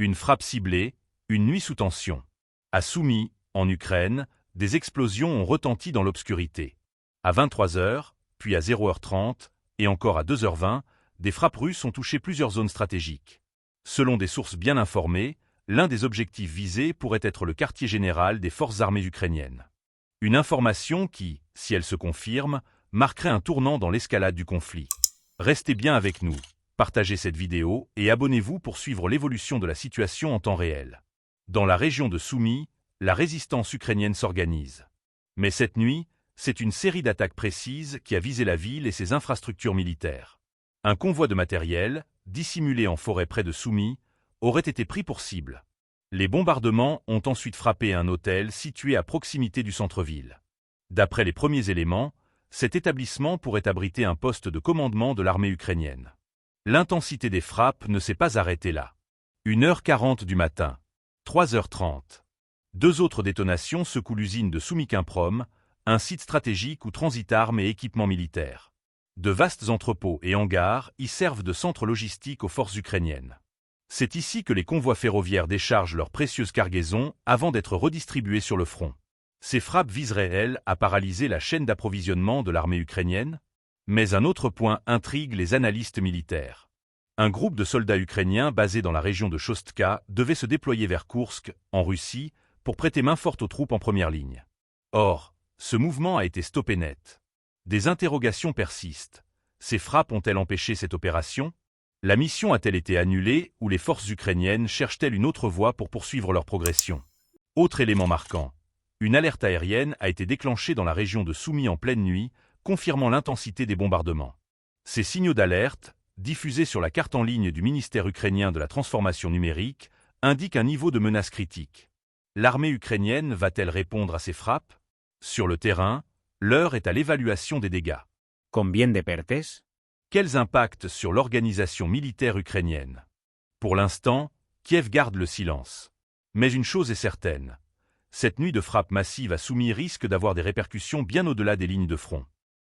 Une frappe ciblée, une nuit sous tension. À Soumy, en Ukraine, des explosions ont retenti dans l'obscurité. À 23h, puis à 0h30, et encore à 2h20, des frappes russes ont touché plusieurs zones stratégiques. Selon des sources bien informées, l'un des objectifs visés pourrait être le quartier général des forces armées ukrainiennes. Une information qui, si elle se confirme, marquerait un tournant dans l'escalade du conflit. Restez bien avec nous, partagez cette vidéo et abonnez-vous pour suivre l'évolution de la situation en temps réel. Dans la région de Soumy, la résistance ukrainienne s'organise. Mais cette nuit, c'est une série d'attaques précises qui a visé la ville et ses infrastructures militaires. Un convoi de matériel, dissimulé en forêt près de Soumy, aurait été pris pour cible. Les bombardements ont ensuite frappé un hôtel situé à proximité du centre-ville. D'après les premiers éléments, cet établissement pourrait abriter un poste de commandement de l'armée ukrainienne. L'intensité des frappes ne s'est pas arrêtée là. 1h40 du matin, 3h30. Deux autres détonations secouent l'usine de Soumy-Quimprom, un site stratégique où transitent armes et équipements militaires. De vastes entrepôts et hangars y servent de centre logistique aux forces ukrainiennes. C'est ici que les convois ferroviaires déchargent leurs précieuses cargaisons avant d'être redistribués sur le front. Ces frappes viseraient, elles, à paralyser la chaîne d'approvisionnement de l'armée ukrainienne. Mais un autre point intrigue les analystes militaires. Un groupe de soldats ukrainiens basés dans la région de Chostka devait se déployer vers Koursk, en Russie, pour prêter main forte aux troupes en première ligne. Or, ce mouvement a été stoppé net. Des interrogations persistent. Ces frappes ont-elles empêché cette opération ? La mission a-t-elle été annulée ou les forces ukrainiennes cherchent-elles une autre voie pour poursuivre leur progression ? Autre élément marquant. Une alerte aérienne a été déclenchée dans la région de Soumy en pleine nuit, confirmant l'intensité des bombardements. Ces signaux d'alerte, diffusés sur la carte en ligne du ministère ukrainien de la transformation numérique, indiquent un niveau de menace critique. L'armée ukrainienne va-t-elle répondre à ces frappes ? Sur le terrain, l'heure est à l'évaluation des dégâts. ¿Combien de pertes? Quels impacts sur l'organisation militaire ukrainienne ? Pour l'instant, Kiev garde le silence. Mais une chose est certaine. Cette nuit de frappe massive à Soumy risque d'avoir des répercussions bien au-delà des lignes de front.